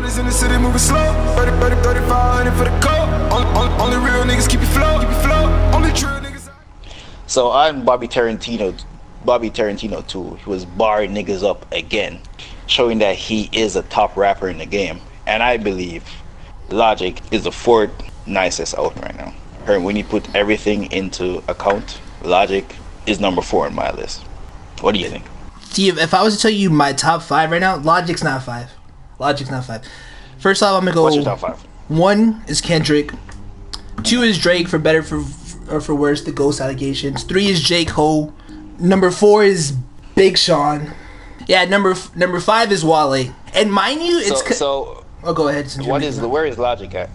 Shawty's in the city moving slow. 3500 for the coat. Only real niggas keep you flow. Only true niggas. So I'm Bobby Tarantino too. He was barring niggas up again, showing that he is a top rapper in the game. And I believe Logic is the fourth nicest out right now. When you put everything into account, Logic is number 4 on my list. What do you think? Steve, if I was to tell you my top 5 right now, Logic's not 5. First off, I'm gonna go. What's your top 5? 1 is Kendrick. 2 is Drake, for better or for worse, the Ghost allegations. 3 is J. Cole. Number 4 is Big Sean. Yeah, number 5 is Wale. And mind you, it's so. Oh, go ahead. Where is Logic at?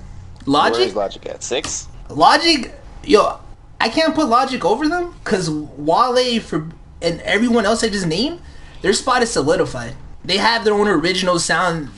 Logic? Where is Logic at? 6? Logic, yo, I can't put Logic over them because Wale and everyone else I just named, their spot is solidified. They have their own original sound.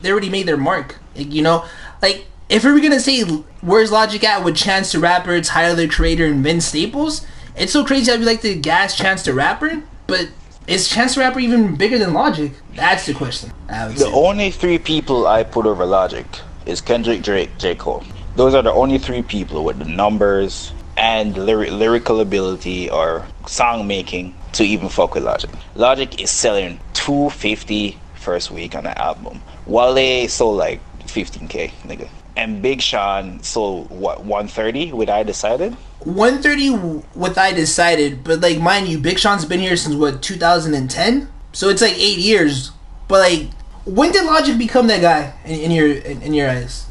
They already made their mark. You know, like if we were gonna say where's Logic at with Chance the Rapper, Tyler the Creator, and Vince Staples, it's so crazy how we like to gas Chance the Rapper, but is Chance the Rapper even bigger than Logic? That's the question. The only 3 people I put over Logic is Kendrick, Drake, J. Cole. Those are the only 3 people with the numbers and lyrical ability or song making to even fuck with Logic. Logic is selling 250 first week on the album. Wale sold like 15k, nigga. And Big Sean sold what, 130 with I Decided? 130 with I Decided, but like mind you, Big Sean's been here since what, 2010? So it's like 8 years. But like, when did Logic become that guy in your eyes?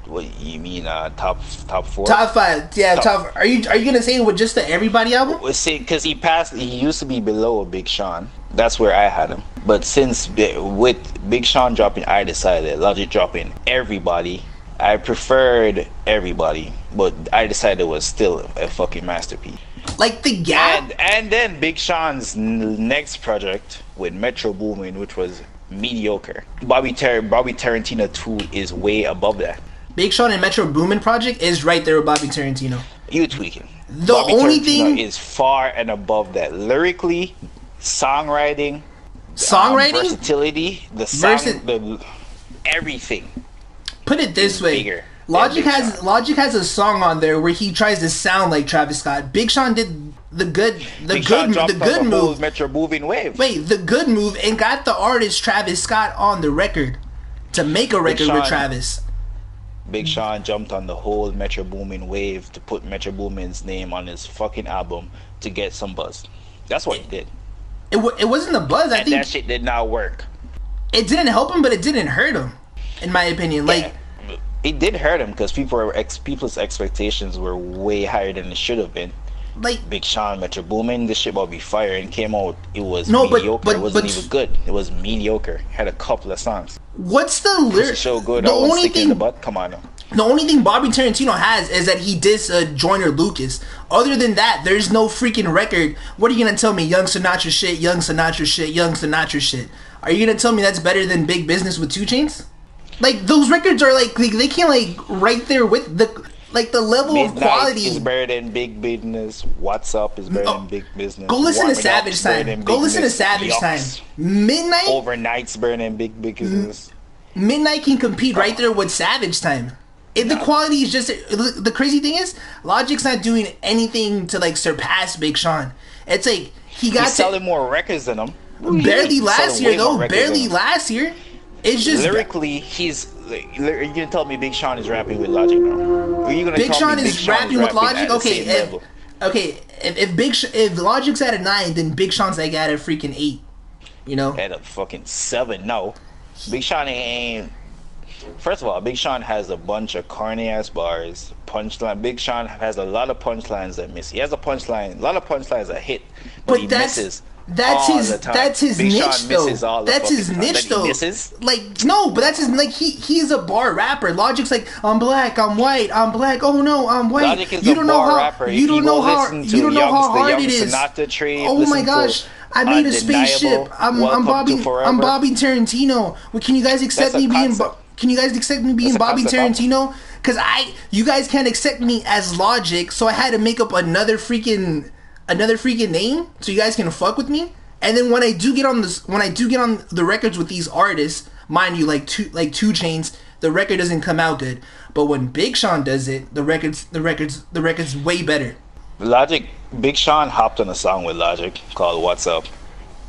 What you mean? Top 4? Top 5, yeah. Top. Are you gonna say it with just the Everybody album? See, because he used to be below Big Sean. That's where I had him. But since with Big Sean dropping I Decided, Logic dropping Everybody, I preferred Everybody, but I Decided was still a fucking masterpiece. Like the gap. And then Big Sean's next project with Metro Boomin, which was mediocre. Bobby Tarantino 2 is way above that. Big Sean and Metro Boomin project is right there with Bobby Tarantino. You tweaking. The Bobby only Tarantino thing is far and above that. Lyrically, songwriting, versatility, everything. Put it this way. Bigger. Logic has a song on there where he tries to sound like Travis Scott. Big Sean did the good move. Metro Boomin wave. Wait, the good move and got the artist Travis Scott on the record to make a record with Travis. Big Sean jumped on the whole Metro Boomin wave to put Metro Boomin's name on his fucking album to get some buzz. That's what he did. It wasn't the buzz. I think that shit did not work. It didn't help him, but it didn't hurt him, in my opinion. Like, it did hurt him because people's expectations were way higher than it should have been. Like Big Sean, Metro Boomin, this shit about to be fire, and came out. It was mediocre. It wasn't even good. It was mediocre. Had a couple of songs. What's the lyric? So good. The only thing in the butt. Come on now. The only thing Bobby Tarantino has is that he dissed Joyner Lucas. Other than that, there's no freaking record. What are you gonna tell me? Young Sinatra shit, Young Sinatra shit, Young Sinatra shit. Are you gonna tell me that's better than Big Business with 2 Chainz? Like, those records are like they can't like right there with the level Midnight of quality is better than Big Business. What's Up is better than Big Business. Go listen to Savage Time. Go listen to Savage Time. Midnight Overnight's better than Big Business. Midnight can compete right there with Savage Time. If the quality is just the crazy thing is, Logic's not doing anything to like surpass Big Sean. It's like he's selling more records than him. Barely last year though. Barely last year. It's just lyrically, you're gonna tell me Big Sean is rapping with Logic now? Are you gonna Big Sean is rapping with Logic? Okay, if Logic's at a 9, then Big Sean's like at a freaking 8. You know? At a fucking 7. No, Big Sean ain't. First of all, Big Sean has a bunch of corny ass bars. Punchline. Big Sean has a lot of punchlines that miss. He has a lot of punchlines that hit, but he misses. That's his Big niche Sean though. That's his niche though. Like, no, but that's his, like, he's a bar rapper. Logic's like, I'm black, I'm white, I'm black. Oh no, I'm white. Logic is a bar rapper. You don't know how hard it is. Oh my gosh. I made a spaceship. I'm Bobby Tarantino. Well, can you guys accept me being Bobby Tarantino? Because you guys can't accept me as Logic, so I had to make up another freaking name so you guys can fuck with me. And then when I do get on the records with these artists, Mind you, like 2 Chainz, the record doesn't come out good. But when Big Sean does it, the record's way better. Big Sean hopped on a song with Logic called "What's Up,"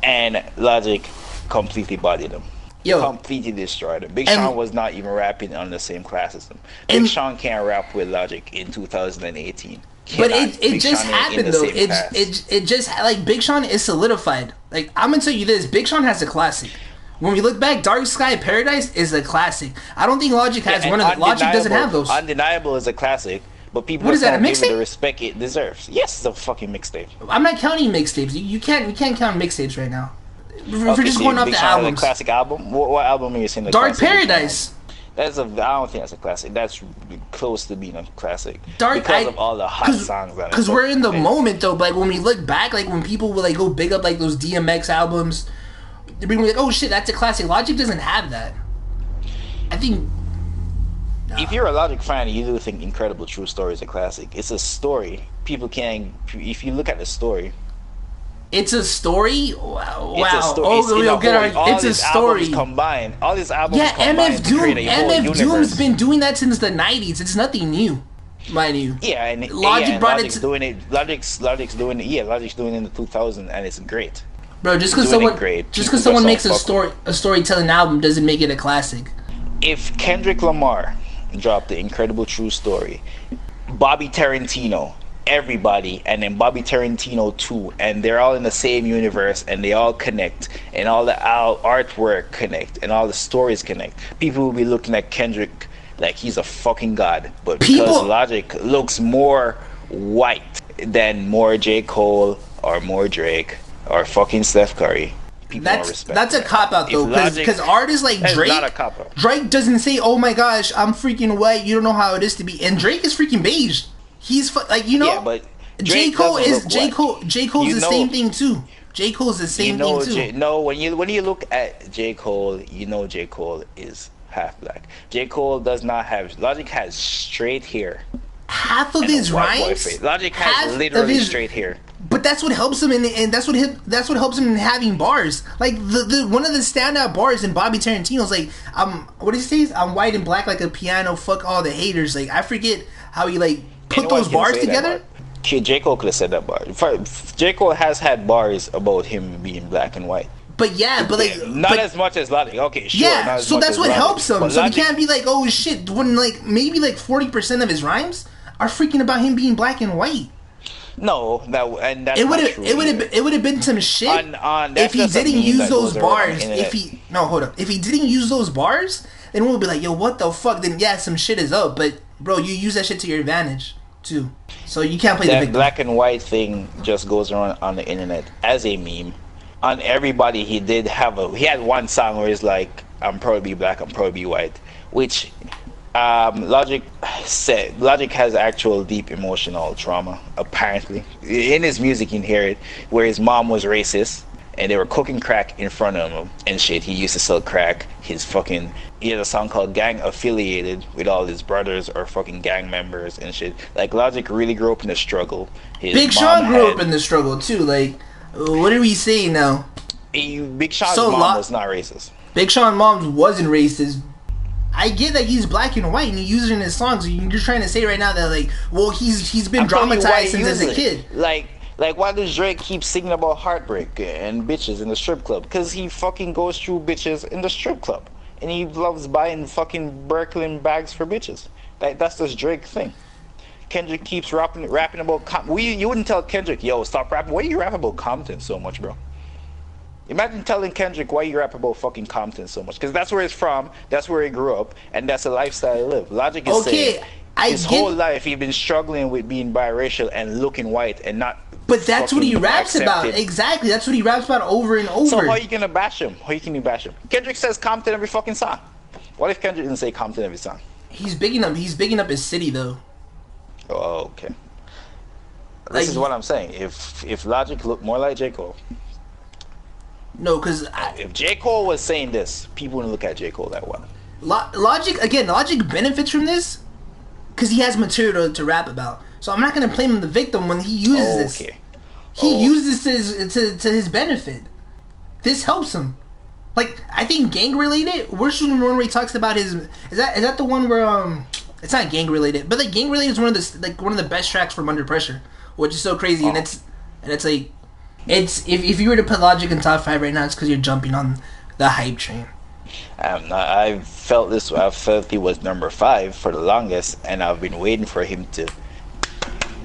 and Logic completely bodied him. Completely destroyed him. Big Sean was not even rapping on the same class as him. Big Sean can't rap with Logic in 2018. But it just happened though. It just like Big Sean is solidified. Like I'm gonna tell you this, Big Sean has a classic. When we look back, Dark Sky Paradise is a classic. I don't think Logic has one of the. Logic doesn't have those. Undeniable is a classic, but people what is that, a don't give it the mixtape? respect it deserves. Yes, it's a fucking mixtape. I'm not counting mixtapes. You can't count mixtapes right now. We're just going off Big the Sean albums. A classic album. What album are you saying? Dark Paradise. I don't think that's a classic. That's close to being a classic. Because of all the hot songs. Because we're in the moment though. Like when we look back, like when people will like go big up like those DMX albums, they're being like, "Oh shit, that's a classic." Logic doesn't have that. I think. If you're a Logic fan, you do think Incredible True Story is a classic. It's a story. People can't. If you look at the story. It's a story. Wow. It's a story. It's a story. Combined. All these albums combined MF to create a whole MF Doom's universe. been doing that since the 90s. It's nothing new, mind you. Yeah, and Logic brought Logic's it. Logic's doing it. Yeah, Logic's doing it in the 2000s, and it's great. Bro, just because someone makes a storytelling album doesn't make it a classic. If Kendrick Lamar dropped the Incredible True Story, Bobby Tarantino, everybody, and then Bobby Tarantino too, and they're all in the same universe, and they all connect, and all the artwork connect, and all the stories connect, people will be looking at Kendrick like he's a fucking god. But because Logic looks more white than more J. Cole or more Drake or fucking Steph Curry, people don't respect that's a cop out though, because artists like Drake, not a cop out. Drake doesn't say, "Oh my gosh, I'm freaking white. You don't know how it is to be," and Drake is freaking beige. He's like, you know, yeah, but J. Cole is J. Cole's the same thing too. J. Cole's the same thing too. When you look at J. Cole, you know J. Cole is half black. J. Cole does not have. Logic has straight hair. Half of his rhymes. Logic has literally straight hair. But that's what helps him and that's what helps him in having bars. Like the one of the standout bars in Bobby Tarantino's like, what does he say? I'm white and black like a piano. Fuck all the haters. Like I forget how he like put those bars together. J. Cole could have said that bar. J. Cole has had bars about him being black and white. But yeah, but like not as much as Logic. Okay, sure. Yeah, so that's what helps him. So he can't be like, oh shit, when like maybe like 40% of his rhymes are freaking about him being black and white. No, that's it would have been some shit if he didn't use those bars. If he didn't use those bars, then we'll be like, yo, what the fuck? Then yeah, some shit is up. But bro, you use that shit to your advantage too. So you can't play the victim. That black and white thing just goes around on the internet as a meme. On everybody, he had one song where he's like, I'm probably black, I'm probably white, which Logic has actual deep emotional trauma, apparently. In his music you can hear it, where his mom was racist and they were cooking crack in front of him and shit. He used to sell crack. He had a song called Gang Affiliated with all his brothers or fucking gang members and shit. Like Logic really grew up in the struggle. Big Sean grew up in the struggle too. Like, what are we saying now? Big Sean's mom was not racist. Big Sean's mom wasn't racist. I get that he's black and white and he uses it in his songs. You're trying to say right now that like, well, he's been dramatized since as a kid. Like why does Drake keep singing about heartbreak and bitches in the strip club? Because he fucking goes through bitches in the strip club and he loves buying fucking Birkin bags for bitches. That's this Drake thing. Kendrick keeps rapping about you wouldn't tell Kendrick, yo, stop rapping. Why do you rap about Compton so much, bro? Imagine telling Kendrick why you rap about fucking Compton so much, because that's where he's from, that's where he grew up, and that's a lifestyle he live. Logic is saying his whole life he's been struggling with being biracial and looking white and not. But that's what he raps about. Exactly, that's what he raps about over and over. So how are you gonna bash him? How can you bash him? Kendrick says Compton every fucking song. What if Kendrick didn't say Compton every song? He's bigging up his city though. Oh, okay. This is what I'm saying. If Logic looked more like J. Cole. No, because if J. Cole was saying this, people wouldn't look at J. Cole that well. Logic benefits from this because he has material to rap about. So I'm not going to blame him the victim when he uses this. He uses this to his benefit. This helps him. Like, I think gang related. Where's the one where he talks about his? Is that the one where It's not gang related, but like gang related is one of the best tracks from Under Pressure, which is so crazy, and it's like, it's if you were to put Logic in top 5 right now, it's because you're jumping on the hype train. I felt he was number 5 for the longest, and I've been waiting for him to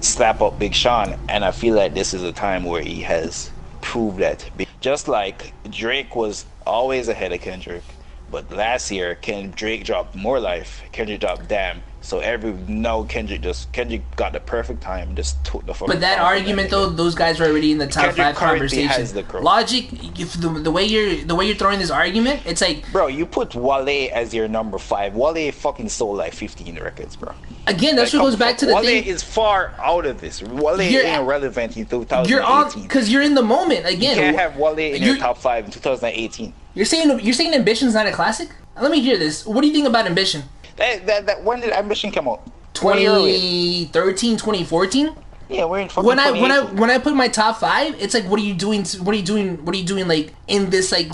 slap up Big Sean, and I feel like this is a time where he has proved that. Just like Drake was always ahead of Kendrick, but last year Drake dropped More Life, Kendrick dropped Damn, so Kendrick got the perfect time, just took the fucking. But that argument though, those guys are already in the top Kendrick 5 conversation. has the crew. Logic, if the way you're throwing this argument, it's like, bro, you put Wale as your number 5. Wale fucking sold like 15 records, bro. Again, that's what goes back to the Wale thing. Wale is far out of this. Wale ain't relevant in 2018. You're on because you're in the moment. Again, you can't have Wale in your top 5 in 2018. You're saying Ambition's not a classic? Let me hear this. What do you think about Ambition? When did Ambition come out? 2013, 2014. Yeah, we're in fucking when I put my top 5, it's like, what are you doing? Like in this like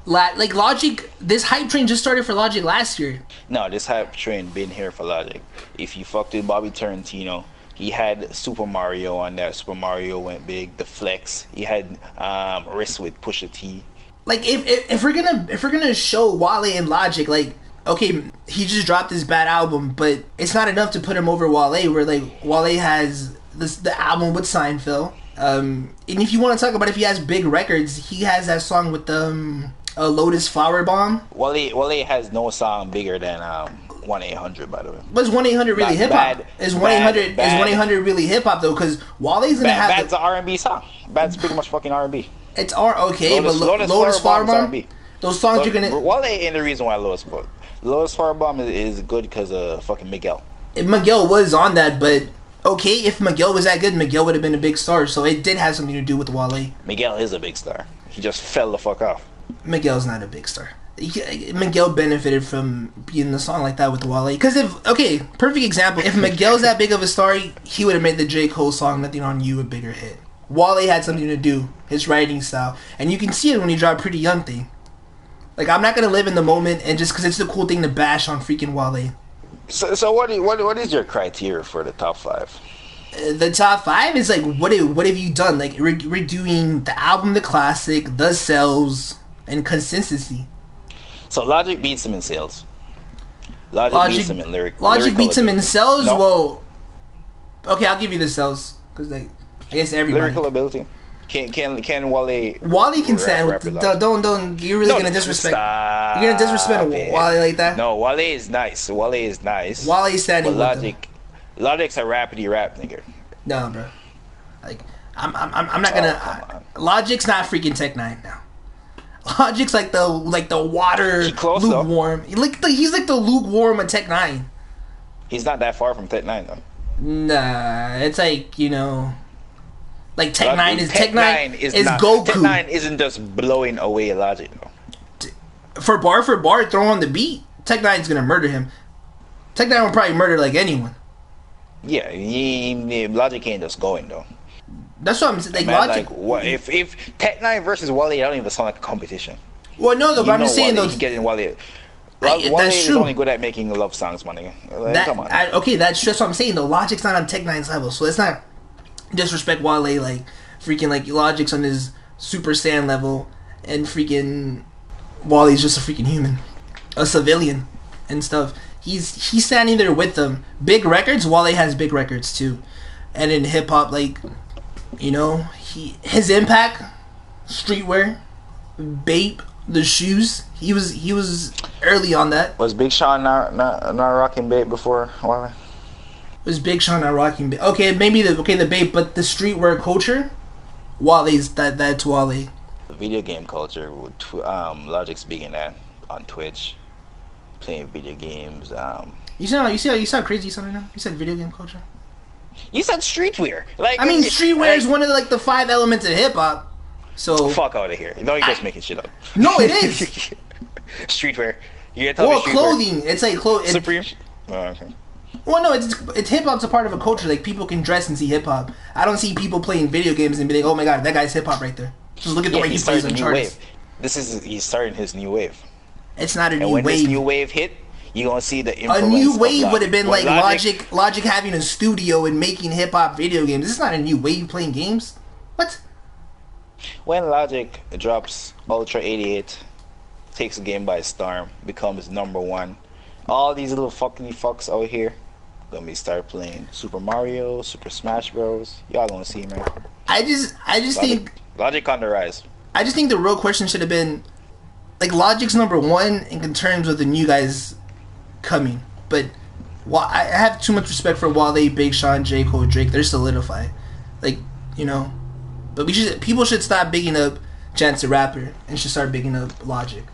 like Logic? This hype train just started for Logic last year. No, this hype train been here for Logic. If you fucked with Bobby Tarantino, he had Super Mario on that. Super Mario went big. The Flex. He had Risk with Pusha T. Like if we're gonna show Wale and Logic, like, okay, he just dropped this bad album, but it's not enough to put him over Wale. Where like Wale has the album with Seinfeld, and if you want to talk about if he has big records, he has that song with Lotus Flower Bomb. Wale has no song bigger than 1-800, by the way. But is 1-800 really hip hop? Is 1-800 really hip hop though? Because Wale's gonna have Bad's an R&B song. Bad's pretty much fucking R&B. It's okay, Lotus but Lotus Flower Bomb. R&B. Those songs you're gonna. Wale ain't the reason why Lotus Flower Bomb is good because of fucking Miguel. Miguel was on that, but okay, if Miguel was that good, Miguel would have been a big star. So it did have something to do with Wale. Miguel is a big star. He just fell the fuck off. Miguel's not a big star. Miguel benefited from being in a song like that with Wale. Because perfect example. If Miguel's that big of a star, he would have made the J. Cole song "Nothing on You" a bigger hit. Wale had something to do, his writing style, and you can see it when he dropped Pretty Young Thing. Like, I'm not gonna live in the moment, and just because it's the cool thing to bash on freaking Wale. So what is your criteria for the top 5? The top 5 is like, what have you done? Like, we're doing the album, the classic, the sales, and consistency. So Logic beats him in sales. Logic beats him in lyric. Logic beats him in sales. No. Well, okay, I'll give you the sales because like, I guess everybody. Lyrical ability. Can Wale? Wale can stand with. Don't. You're really gonna disrespect. You're gonna disrespect Wale like that. No, Wale is nice. Wale's standing with Logic. Logic's a rapidy rap nigga. No, bro. Like, I'm not gonna. Logic's not freaking Tech 9 now. Logic's like the water lukewarm. He's like the lukewarm of Tech 9. He's not that far from Tech 9 though. Nah, it's like, like Tech 9 is Goku. Tech 9 isn't just blowing away Logic though. For bar, throw on the beat. Tech 9's gonna murder him. Tech 9 will probably murder like anyone. Yeah, Logic ain't just going though. That's what I'm saying. Like, Logic. Like, what if Tech 9 versus Wale? I don't even sound like a competition. Well, no, though. But I'm just saying though. He getting Wale. Wale is only good at making love songs, my nigga. Like, come on. That's just what I'm saying though. Logic's not on Tech 9's level, so let's not disrespect Wale. Like, freaking, like, Logic's on his Super Saiyan level, and freaking Wale's just a freaking human, a civilian, and stuff. He's standing there with them. Big records. Wale has big records too, and in hip hop, like, his impact, streetwear, Bape, the shoes. He was early on that. Was Big Sean not rocking Bape before Wale? Was Big Sean not rocking Bape? Okay, maybe the Bape, but the streetwear culture, that's Wale. The video game culture, Logic's big in that on Twitch, playing video games. You see how crazy you sound right now? You said video game culture. You said streetwear. Like, I mean, streetwear is one of like the 5 elements of hip hop. So fuck out of here. No, you're just making shit up. No, it is. Streetwear. You gotta tell me streetwear. Clothing. It's like Supreme. Oh, okay. Well, no, it's hip hop's a part of a culture. Like, people can dress and see hip hop. I don't see people playing video games and be like, oh my god, that guy's hip hop right there. Just look at the way he plays on charts. He's starting his new wave. It's not a And new when wave. this new wave hit, you're gonna see the A influence new of wave would have been When like Logic having a studio and making hip hop video games. This is not a new wave playing games. What? When Logic drops Ultra 88, takes the game by storm, becomes #1, all these little fucks out here gonna be start playing Super Mario, Super Smash Bros. Y'all gonna see him, right? I just think Logic on the rise. I just think the real question should have been like Logic's #1 in terms of the new guys coming, but I have too much respect for Wale, Big Sean, J. Cole, Drake. They're solidified, like, you know. But people should stop bigging up Chance the Rapper and should start bigging up Logic.